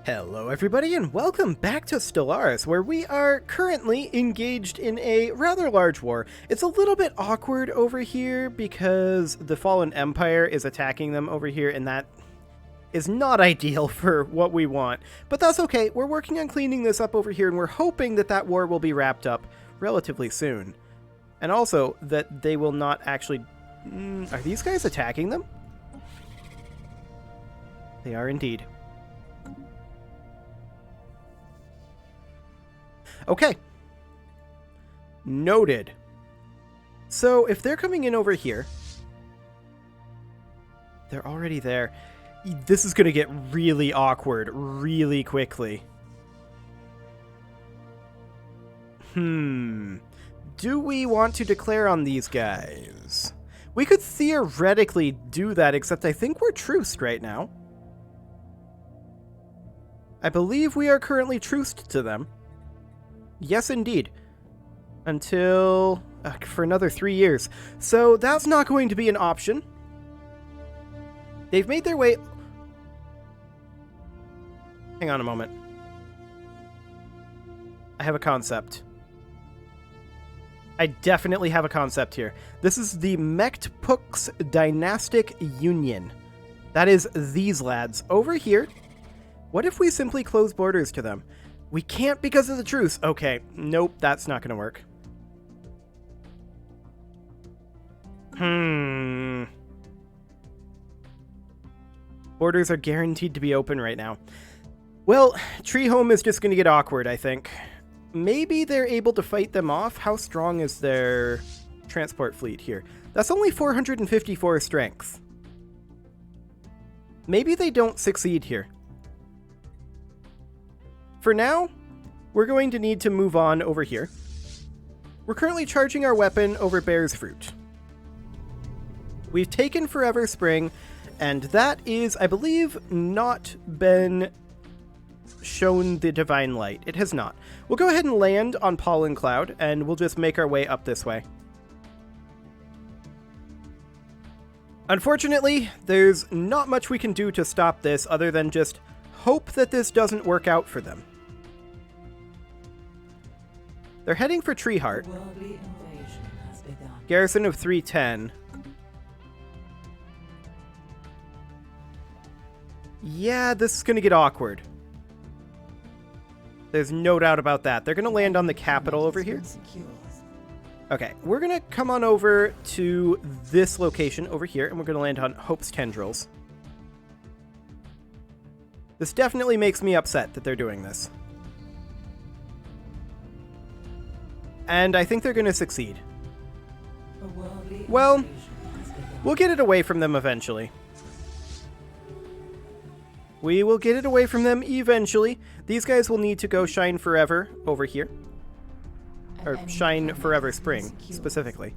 Hello everybody and welcome back to Stellaris, where we are currently engaged in a rather large war. It's a little bit awkward over here because the Fallen Empire is attacking them over here, and that is not ideal for what we want. But that's okay, we're working on cleaning this up over here, and we're hoping that that war will be wrapped up relatively soon. And also, that they will not actually... are these guys attacking them? They are indeed. Okay. Noted. So, if they're coming in over here... they're already there. This is going to get really awkward really quickly. Do we want to declare on these guys? We could theoretically do that, except I think we're truced right now. I believe we are currently truced to them. Yes, indeed. Until... for another 3 years. So that's not going to be an option. They've made their way... Hang on a moment. I have a concept. I definitely have a concept here. This is the Mechtpux Dynastic Union. That is these lads over here. What if we simply close borders to them? We can't because of the truce. Okay, nope, that's not going to work. Borders are guaranteed to be open right now. Well, Tree Home is just going to get awkward, I think. Maybe they're able to fight them off. How strong is their transport fleet here? That's only 454 strength. Maybe they don't succeed here. For now, we're going to need to move on over here. We're currently charging our weapon over Bear's Fruit. We've taken Forever Spring, and that is, I believe, not been shown the Divine Light. It has not. We'll go ahead and land on Pollen Cloud, and we'll just make our way up this way. Unfortunately, there's not much we can do to stop this other than just hope that this doesn't work out for them. They're heading for Treeheart. Garrison of 310. Yeah, this is going to get awkward. There's no doubt about that. They're going to land on the capital over here. Okay, we're going to come on over to this location over here, and we're going to land on Hope's Tendrils. This definitely makes me upset that they're doing this. And I think they're going to succeed. Well, we'll get it away from them eventually. We will get it away from them eventually. These guys will need to go Shine Forever over here. Or Shine Forever Spring, specifically.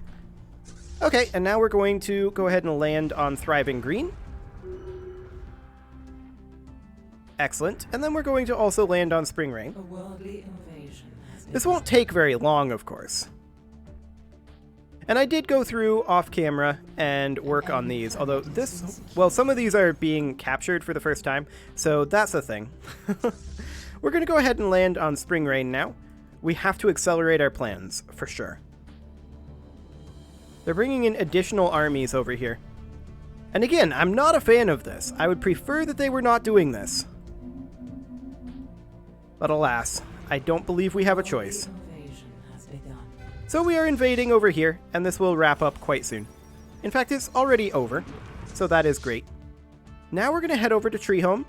Okay, and now we're going to go ahead and land on Thriving Green. Excellent. And then we're going to also land on Spring Rain. This won't take very long, of course. And I did go through off camera and work on these, although this, well, some of these are being captured for the first time, so that's a thing. We're going to go ahead and land on Spring Rain now. We have to accelerate our plans, for sure. They're bringing in additional armies over here. And again, I'm not a fan of this. I would prefer that they were not doing this. But alas, I don't believe we have a choice. So we are invading over here, and this will wrap up quite soon. In fact, it's already over, so that is great. Now we're going to head over to Tree Home,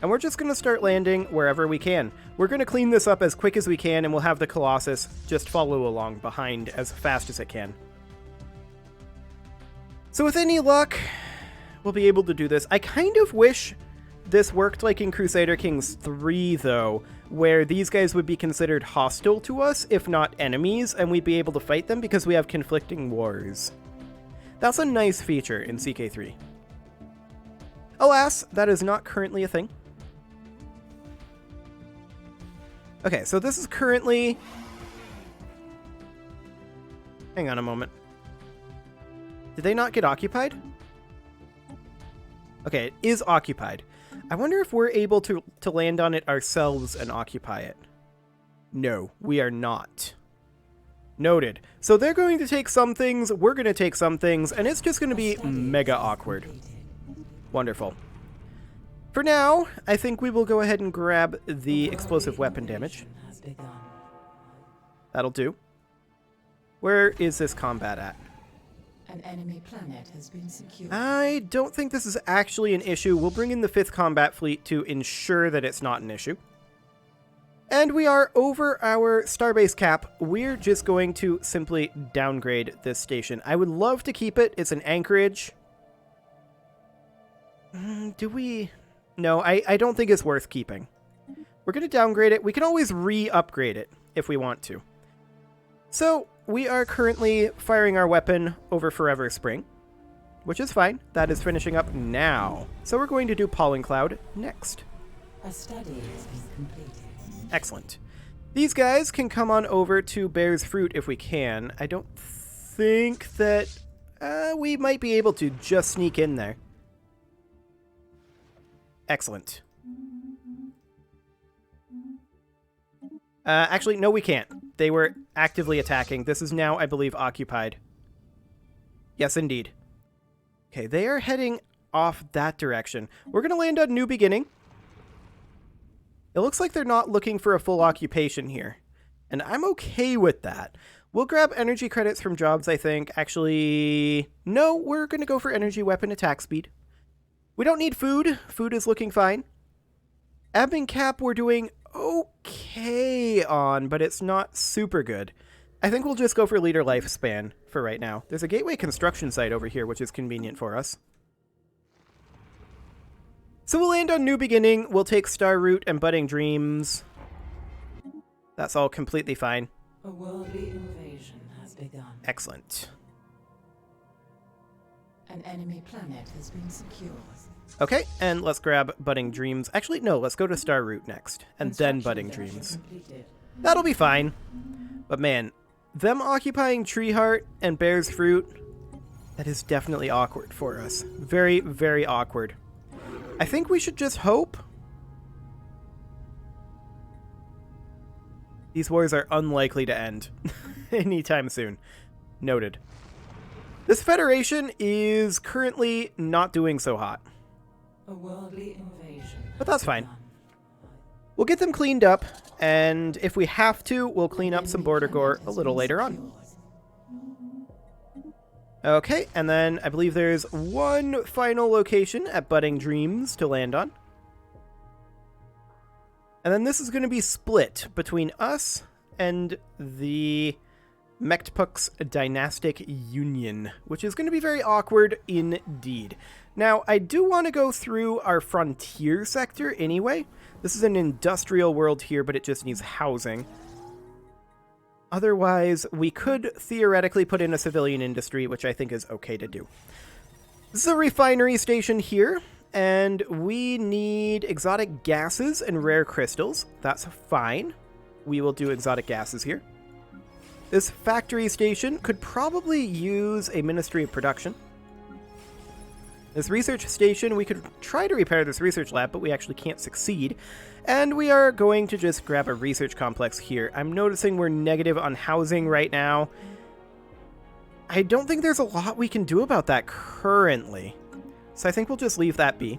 and we're just going to start landing wherever we can. We're going to clean this up as quick as we can, and we'll have the Colossus just follow along behind as fast as it can. So with any luck, we'll be able to do this. I kind of wish this worked like in Crusader Kings 3, though, where these guys would be considered hostile to us, if not enemies, and we'd be able to fight them because we have conflicting wars. That's a nice feature in CK3. Alas, that is not currently a thing. Okay, so this is currently... Hang on a moment. Did they not get occupied? Okay, it is occupied. I wonder if we're able to land on it ourselves and occupy it. No, we are not. Noted. So they're going to take some things, we're going to take some things, and it's just going to be mega awkward. Wonderful. For now, I think we will go ahead and grab the explosive weapon damage. That'll do. Where is this combat at? An enemy planet has been secured. I don't think this is actually an issue. We'll bring in the 5th Combat Fleet to ensure that it's not an issue. And we are over our starbase cap. We're just going to simply downgrade this station. I would love to keep it. It's an anchorage. Do we... No, I don't think it's worth keeping. We're going to downgrade it. We can always re-upgrade it if we want to. So, we are currently firing our weapon over Forever Spring, which is fine. That is finishing up now. So we're going to do Pollen Cloud next. A study has been completed. Excellent. These guys can come on over to Bear's Fruit if we can. I don't think that we might be able to just sneak in there. Excellent. Actually, no, we can't. They were actively attacking. This is now, I believe, occupied. Yes, indeed. Okay, they are heading off that direction. We're going to land on New Beginning. It looks like they're not looking for a full occupation here. And I'm okay with that. We'll grab energy credits from jobs, I think. Actually, no, we're going to go for energy weapon attack speed. We don't need food. Food is looking fine. Admin cap we're doing okay on, but it's not super good. I think we'll just go for leader lifespan for right now. There's a gateway construction site over here, which is convenient for us. So we'll land on New Beginning. We'll take Star Root and Budding Dreams. That's all completely fine. A worldly invasion has begun. Excellent. An enemy planet has been secured. Okay, and let's grab Budding Dreams. Actually, no, let's go to Star Root next, and then Budding Dreams. That'll be fine. But man, them occupying Treeheart and Bear's Fruit, that is definitely awkward for us. Very, very awkward. I think we should just hope. These wars are unlikely to end anytime soon. Noted. This Federation is currently not doing so hot. A worldly invasion. But that's fine. We'll get them cleaned up, and if we have to, we'll clean up some border gore a little later on. Okay, and then I believe there's one final location at Budding Dreams to land on. And then this is going to be split between us and the Mektpuk's Dynastic Union, which is going to be very awkward indeed. Now, I do want to go through our frontier sector anyway. This is an industrial world here, but it just needs housing. Otherwise, we could theoretically put in a civilian industry, which I think is okay to do. This is a refinery station here, and we need exotic gases and rare crystals. That's fine. We will do exotic gases here. This factory station could probably use a Ministry of Production. This research station, we could try to repair this research lab, but we actually can't succeed. And we are going to just grab a research complex here. I'm noticing we're negative on housing right now. I don't think there's a lot we can do about that currently. So I think we'll just leave that be.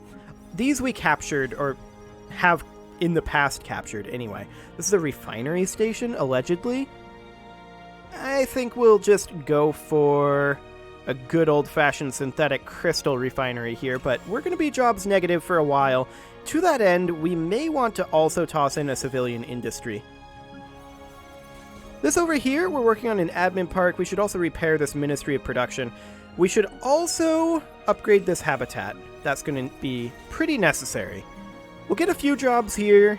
These we captured, or have in the past captured anyway. This is a refinery station, allegedly. I think we'll just go for a good old-fashioned synthetic crystal refinery here, but we're going to be jobs negative for a while. To that end, we may want to also toss in a civilian industry. This over here, we're working on an admin park. We should also repair this Ministry of Production. We should also upgrade this habitat. That's going to be pretty necessary. We'll get a few jobs here,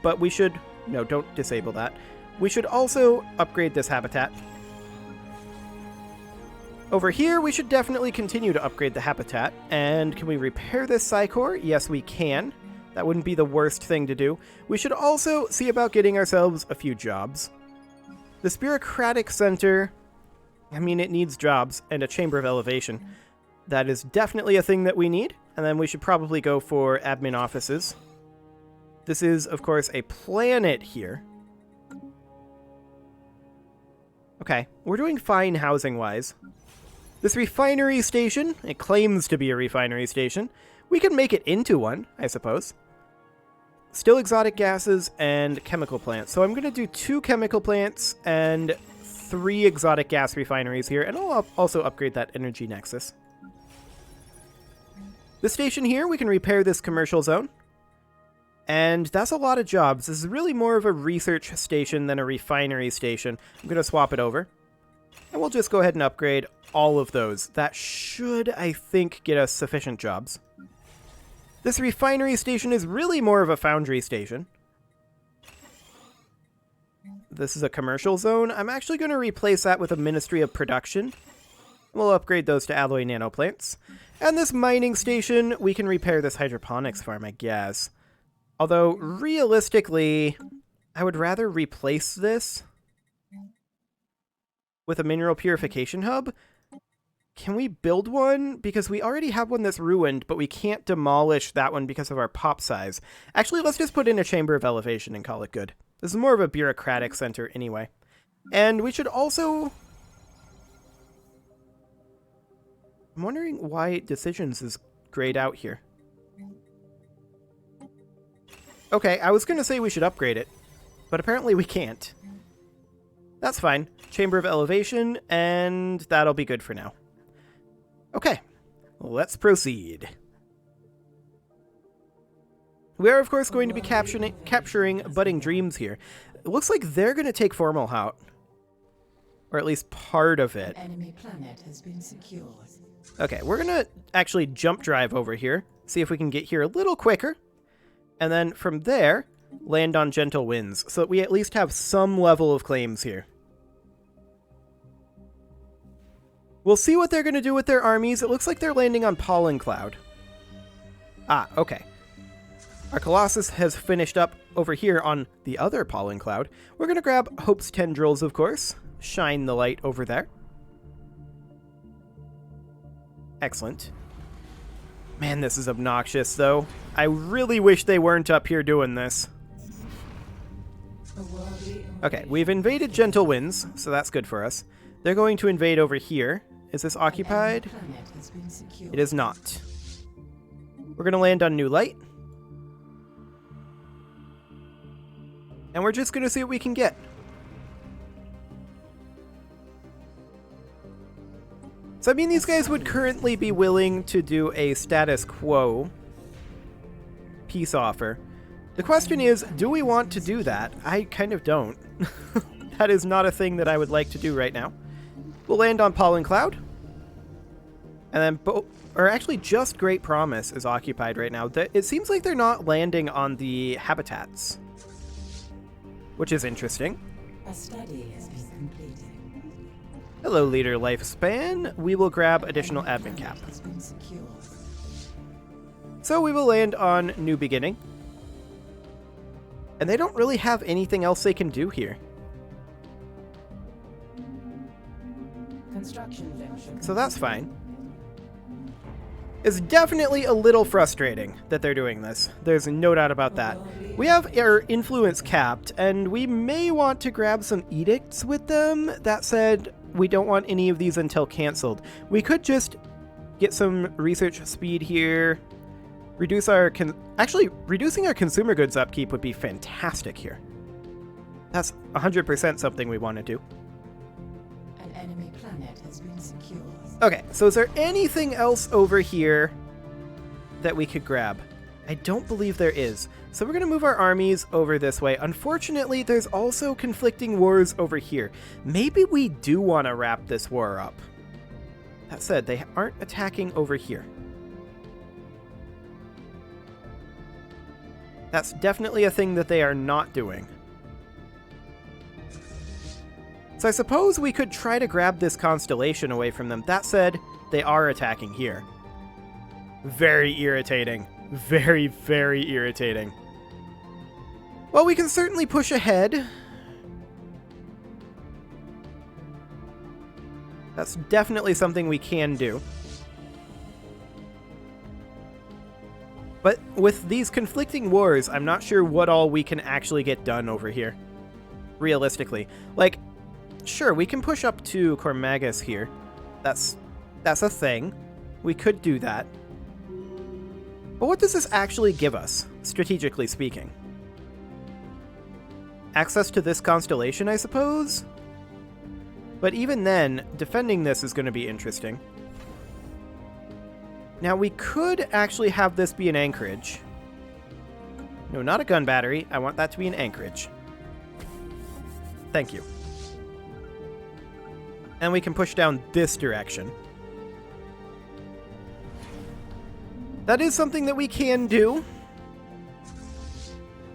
but we should... No, don't disable that. We should also upgrade this habitat. Over here, we should definitely continue to upgrade the habitat. And can we repair this Psychor? Yes, we can. That wouldn't be the worst thing to do. We should also see about getting ourselves a few jobs. The Bureaucratic Center, I mean, it needs jobs and a Chamber of Elevation. That is definitely a thing that we need. And then we should probably go for admin offices. This is, of course, a planet here. Okay, we're doing fine housing-wise. This refinery station, it claims to be a refinery station. We can make it into one, I suppose. Still exotic gases and chemical plants. So I'm going to do 2 chemical plants and 3 exotic gas refineries here, and I'll also upgrade that energy nexus. This station here, we can repair this commercial zone. And that's a lot of jobs. This is really more of a research station than a refinery station. I'm going to swap it over. And we'll just go ahead and upgrade all of those. That should, I think, get us sufficient jobs. This refinery station is really more of a foundry station. This is a commercial zone. I'm actually going to replace that with a Ministry of Production. We'll upgrade those to alloy nanoplants. And this mining station, we can repair this hydroponics farm, I guess. Although, realistically, I would rather replace this with a mineral purification hub. Can we build one? Because we already have one that's ruined, but we can't demolish that one because of our pop size. Actually, let's just put in a chamber of elevation and call it good. This is more of a bureaucratic center anyway. And we should also... I'm wondering why decisions is grayed out here. Okay, I was going to say we should upgrade it, but apparently we can't. That's fine. Chamber of elevation, and that'll be good for now. Okay, let's proceed. We are, of course, going to be capturing Budding Dreams here. It looks like they're going to take Formalhaut. Or at least part of it. Enemy planet has been secured. Okay, we're going to actually jump drive over here. See if we can get here a little quicker. And then from there, land on Gentle Winds. So that we at least have some level of claims here. We'll see what they're going to do with their armies. It looks like they're landing on Pollen Cloud. Ah, okay. Our Colossus has finished up over here on the other Pollen Cloud. We're going to grab Hope's Tendrils, of course. Shine the light over there. Excellent. Man, this is obnoxious, though. I really wish they weren't up here doing this. Okay, we've invaded Gentle Winds, so that's good for us. They're going to invade over here. Is this occupied? It is not. We're going to land on New Light. And we're just going to see what we can get. So, I mean, these guys would currently be willing to do a status quo peace offer. The question is, do we want to do that? I kind of don't. That is not a thing that I would like to do right now. We'll land on Pollen Cloud. And then, or actually just Great Promise is occupied right now. It seems like they're not landing on the habitats, which is interesting. A study has been completed. Hello, Leader Lifespan. We will grab additional admin cap. So we will land on New Beginning. And they don't really have anything else they can do here. So that's fine. It's definitely a little frustrating that they're doing this. There's no doubt about that. We have our influence capped, and we may want to grab some edicts with them. That said, we don't want any of these until canceled. We could just get some research speed here. Reduce our... Actually, reducing our consumer goods upkeep would be fantastic here. That's 100% something we want to do. An enemy planet has been secured. Okay, so is there anything else over here that we could grab? I don't believe there is. So we're going to move our armies over this way. Unfortunately, there's also conflicting wars over here. Maybe we do want to wrap this war up. That said, they aren't attacking over here. That's definitely a thing that they are not doing. So I suppose we could try to grab this constellation away from them. That said, they are attacking here. Very irritating. Very, very irritating. Well, we can certainly push ahead. That's definitely something we can do. But with these conflicting wars, I'm not sure what all we can actually get done over here. Realistically. Like, sure, we can push up to Cormagus here. That's a thing. We could do that. But what does this actually give us, strategically speaking? Access to this constellation, I suppose? But even then, defending this is going to be interesting. Now, we could actually have this be an anchorage. No, not a gun battery. I want that to be an anchorage. Thank you. And we can push down this direction. That is something that we can do.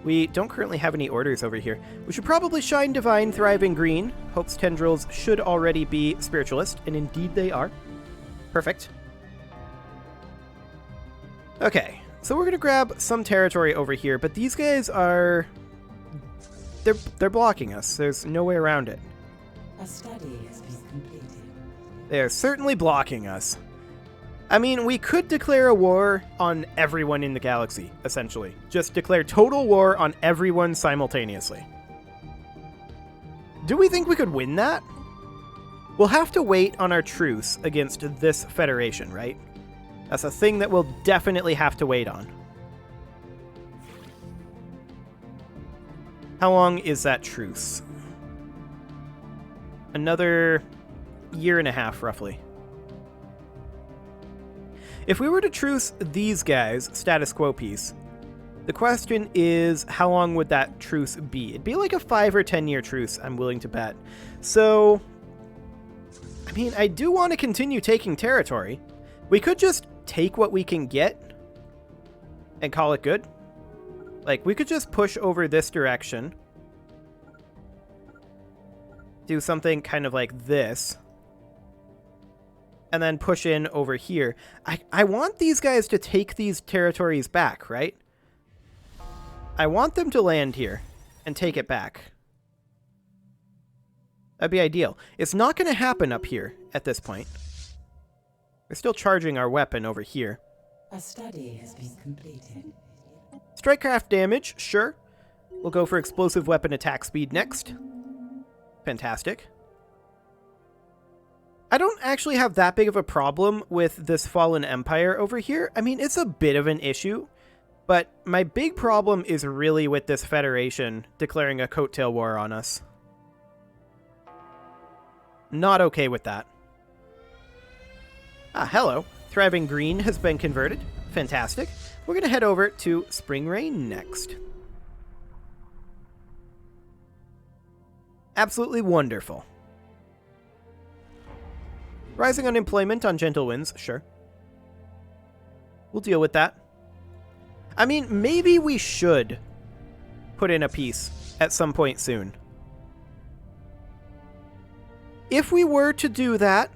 We don't currently have any orders over here. We should probably shine Divine, Thriving Green. Hope's Tendrils should already be Spiritualist, and indeed they are. Perfect. Okay, so we're going to grab some territory over here, but these guys are... They're blocking us. There's no way around it. A study has been completed. They're certainly blocking us. I mean, we could declare a war on everyone in the galaxy, essentially. Just declare total war on everyone simultaneously. Do we think we could win that? We'll have to wait on our truce against this Federation, right? That's a thing that we'll definitely have to wait on. How long is that truce? Another year and a half, roughly. If we were to truce these guys, status quo peace, the question is, how long would that truce be? It'd be like a 5 or 10 year truce, I'm willing to bet. So, I mean, I do want to continue taking territory. We could just take what we can get and call it good. Like, we could just push over this direction. Do something kind of like this. And then push in over here. I want these guys to take these territories back, right? I want them to land here and take it back. That'd be ideal. It's not going to happen up here at this point. We're still charging our weapon over here. A study has been completed. Strikecraft damage, sure. We'll go for explosive weapon attack speed next. Fantastic. I don't actually have that big of a problem with this Fallen Empire over here. I mean, it's a bit of an issue, but my big problem is really with this Federation declaring a coattail war on us. Not okay with that. Ah, hello. Thriving Green has been converted. Fantastic. We're going to head over to Spring Rain next. Absolutely wonderful. Rising unemployment on Gentle Winds, sure. We'll deal with that. I mean, maybe we should put in a peace at some point soon. If we were to do that,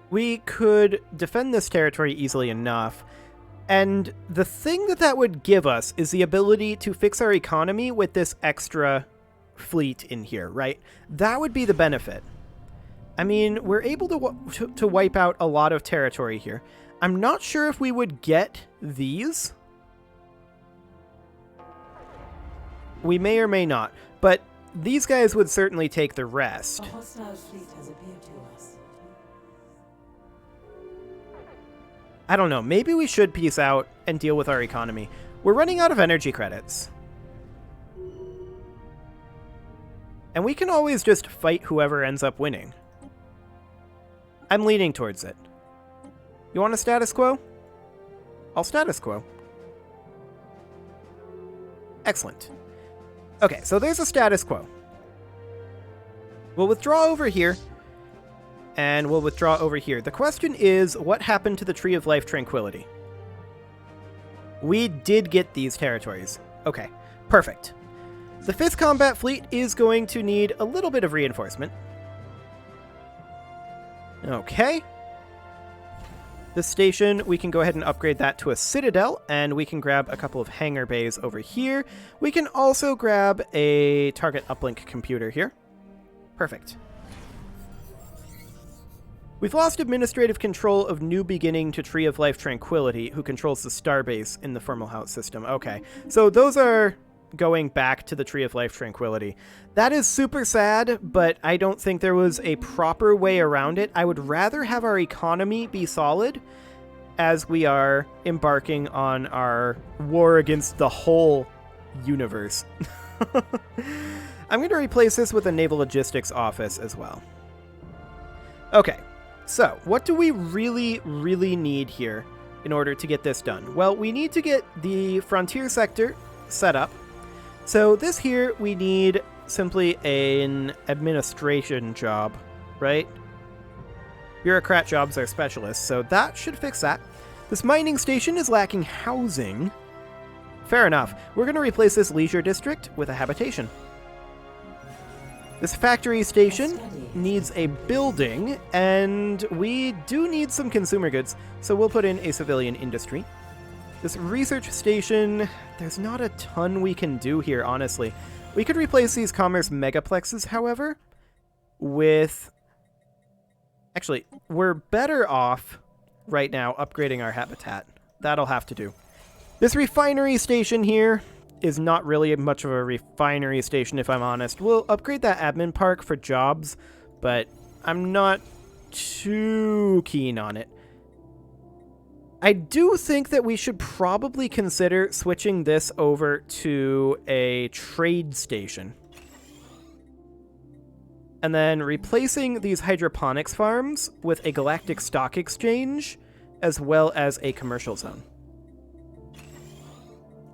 we could defend this territory easily enough. And the thing that would give us is the ability to fix our economy with this extra fleet in here, right? That would be the benefit. I mean, we're able to wipe out a lot of territory here. I'm not sure if we would get these. We may or may not, but these guys would certainly take the rest. A hostile fleet has appeared to us. I don't know. Maybe we should peace out and deal with our economy. We're running out of energy credits. And we can always just fight whoever ends up winning. I'm leaning towards it. You want a status quo? I'll status quo. Excellent. Okay, so there's a status quo. We'll withdraw over here. And we'll withdraw over here. The question is, what happened to the Tree of Life Tranquility? We did get these territories. Okay, perfect. The 5th Combat Fleet is going to need a little bit of reinforcement. Okay. This station, we can go ahead and upgrade that to a Citadel, and we can grab a couple of hangar bays over here. We can also grab a target uplink computer here. Perfect. We've lost administrative control of New Beginning to Tree of Life Tranquility, who controls the starbase in the Formalhaus system. Okay, so those are going back to the Tree of Life Tranquility. That is super sad, but I don't think there was a proper way around it. I would rather have our economy be solid as we are embarking on our war against the whole universe. I'm going to replace this with a naval logistics office as well. Okay, so what do we really, really need here in order to get this done? Well, we need to get the frontier sector set up. So this here, we need simply an administration job, right? Bureaucrat jobs are specialists, so that should fix that. This mining station is lacking housing. Fair enough. We're going to replace this leisure district with a habitation. This factory station needs a building, and we do need some consumer goods, so we'll put in a civilian industry. This research station, there's not a ton we can do here, honestly. We could replace these commerce megaplexes, however, with... Actually, we're better off right now upgrading our habitat. That'll have to do. This refinery station here is not really much of a refinery station, if I'm honest. We'll upgrade that admin park for jobs, but I'm not too keen on it. I do think that we should probably consider switching this over to a trade station. And then replacing these hydroponics farms with a galactic stock exchange, as well as a commercial zone.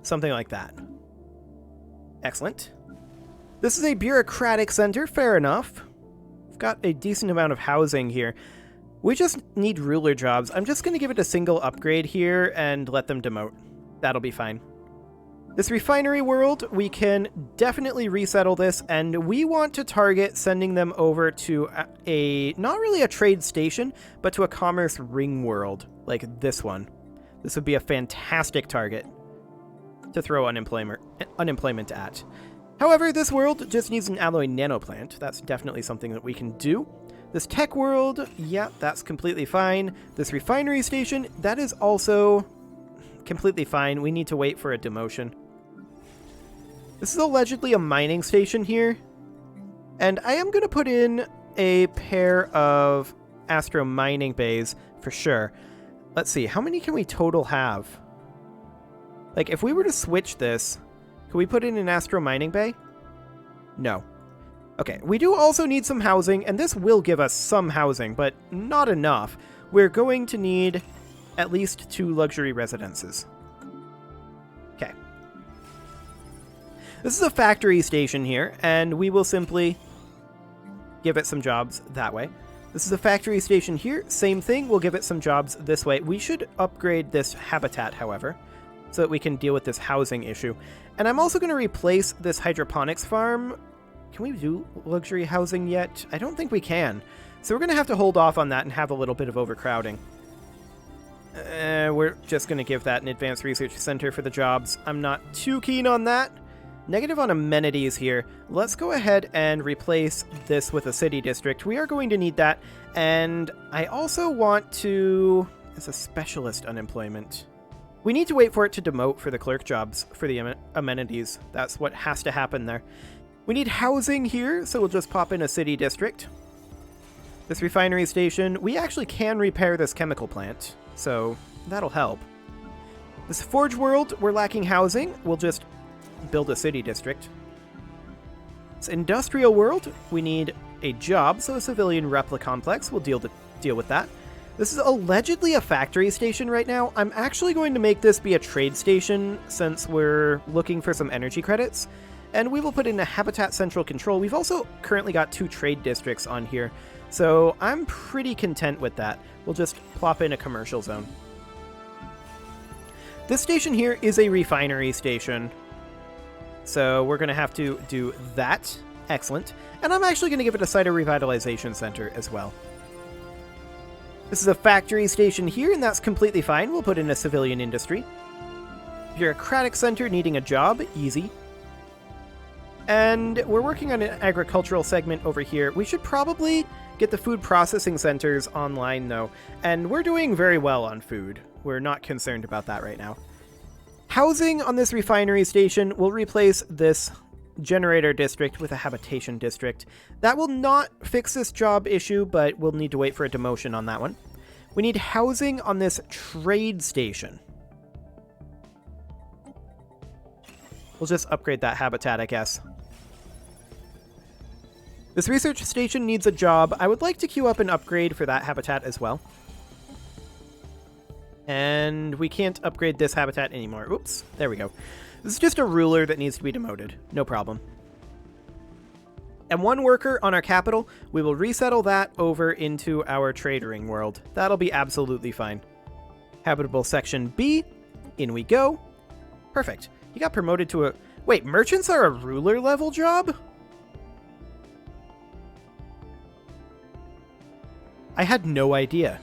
Something like that. Excellent. This is a bureaucratic center, fair enough. We've got a decent amount of housing here. We just need ruler jobs. I'm just going to give it a single upgrade here and let them demote. That'll be fine. This refinery world, we can definitely resettle this, and we want to target sending them over to a not really a trade station, but to a commerce ring world, like this one. This would be a fantastic target to throw unemployment at. However, this world just needs an alloy nanoplant. That's definitely something that we can do. This tech world, yeah, that's completely fine. This refinery station, that is also completely fine. We need to wait for a demotion. This is allegedly a mining station here, and I am going to put in a pair of astro mining bays for sure. Let's see, how many can we total have? Like, if we were to switch this, could we put in an astro mining bay? No. Okay, we do also need some housing, and this will give us some housing, but not enough. We're going to need at least 2 luxury residences. Okay. This is a factory station here, and we will simply give it some jobs that way. This is a factory station here, same thing, we'll give it some jobs this way. We should upgrade this habitat, however, so that we can deal with this housing issue. And I'm also going to replace this hydroponics farm. Can we do luxury housing yet? I don't think we can. So we're going to have to hold off on that and have a little bit of overcrowding. We're just going to give that an advanced research center for the jobs. I'm not too keen on that. Negative on amenities here. Let's go ahead and replace this with a city district. We are going to need that. And I also want to... as a specialist unemployment. We need to wait for it to demote for the clerk jobs for the amenities. That's what has to happen there. We need housing here, so we'll just pop in a city district. This refinery station, we actually can repair this chemical plant, so that'll help. This forge world, we're lacking housing. We'll just build a city district. This industrial world, we need a job, so a civilian replica complex will deal with that. This is allegedly a factory station right now. I'm actually going to make this be a trade station since we're looking for some energy credits. And we will put in a habitat central control. We've also currently got 2 trade districts on here, so I'm pretty content with that. We'll just plop in a commercial zone. This station here is a refinery station, so we're going to have to do that. Excellent. And I'm actually going to give it a cyto revitalization center as well. This is a factory station here, and that's completely fine. We'll put in a civilian industry. Bureaucratic center needing a job. Easy. And we're working on an agricultural segment over here. We should probably get the food processing centers online, though, and we're doing very well on food. We're not concerned about that right now. Housing on this refinery station will replace this generator district with a habitation district. That will not fix this job issue, but we'll need to wait for a demotion on that one. We need housing on this trade station. We'll just upgrade that habitat, I guess. This research station needs a job. I would like to queue up an upgrade for that habitat as well. And we can't upgrade this habitat anymore. Oops, there we go. This is just a ruler that needs to be demoted. No problem. And one worker on our capital, we will resettle that over into our trading world. That'll be absolutely fine. Habitable section B. In we go. Perfect. He got promoted to a... Wait, merchants are a ruler level job? I had no idea.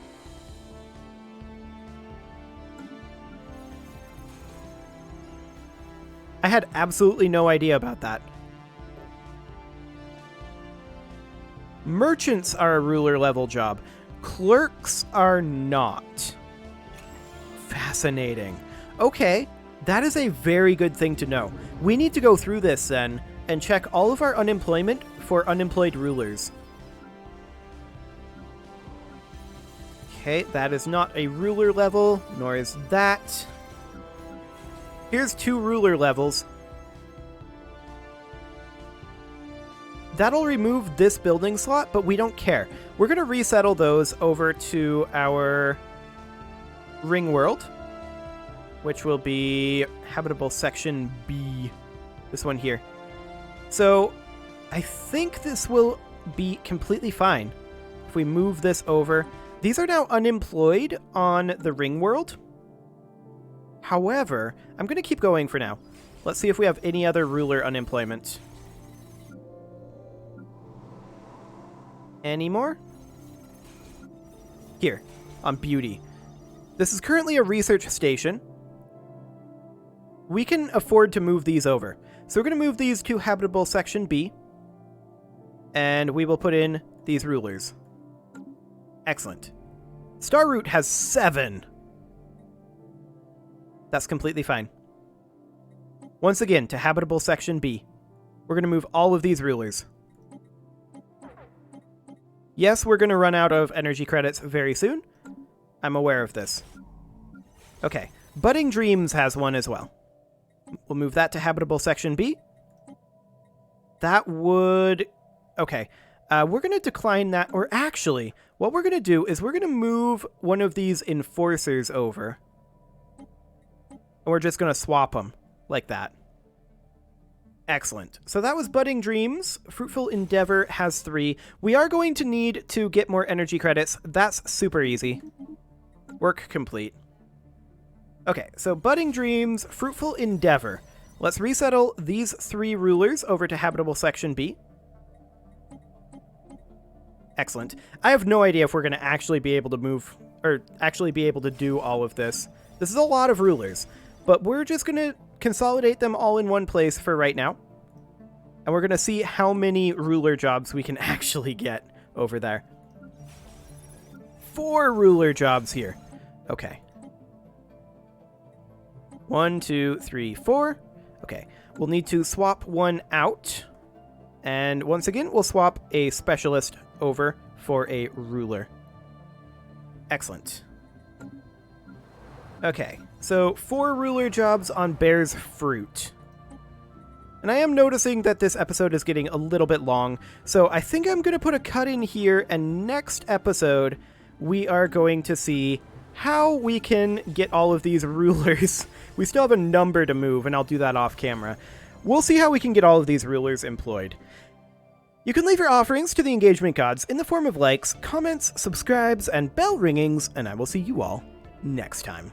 I had absolutely no idea about that. Merchants are a ruler level job. Clerks are not. Fascinating. Okay, that is a very good thing to know. We need to go through this then and check all of our unemployment for unemployed rulers. Okay, that is not a ruler level, nor is that. Here's 2 ruler levels. That'll remove this building slot, but we don't care. We're going to resettle those over to our ring world, which will be habitable section B. This one here. So I think this will be completely fine if we move this over. These are now unemployed on the ring world. However, I'm going to keep going for now. Let's see if we have any other ruler unemployment. Any more? Here, on beauty. This is currently a research station. We can afford to move these over. So we're going to move these to habitable section B. And we will put in these rulers. Excellent. Star Route has 7. That's completely fine. Once again, to habitable section B. We're going to move all of these rulers. Yes, we're going to run out of energy credits very soon. I'm aware of this. Okay, Budding Dreams has one as well. We'll move that to habitable section B. That would... Okay, we're going to decline that, or actually, what we're going to do is we're going to move one of these enforcers over. And we're just going to swap them like that. Excellent. So that was Budding Dreams. Fruitful Endeavor has 3. We are going to need to get more energy credits. That's super easy. Work complete. Okay, so Budding Dreams, Fruitful Endeavor. Let's resettle these 3 rulers over to habitable section B. Excellent. I have no idea if we're going to actually be able to move, or actually be able to do all of this. This is a lot of rulers, but we're just going to consolidate them all in one place for right now. And we're going to see how many ruler jobs we can actually get over there. 4 ruler jobs here. Okay. 1, 2, 3, 4. Okay. We'll need to swap one out. And once again, we'll swap a specialist over for a ruler. Excellent. Okay, so 4 ruler jobs on Bear's Fruit. And I am noticing that this episode is getting a little bit long, so I think I'm going to put a cut in here, and next episode we are going to see how we can get all of these rulers. We still have a number to move, and I'll do that off camera. We'll see how we can get all of these rulers employed. You can leave your offerings to the engagement gods in the form of likes, comments, subscribes, and bell ringings, and I will see you all next time.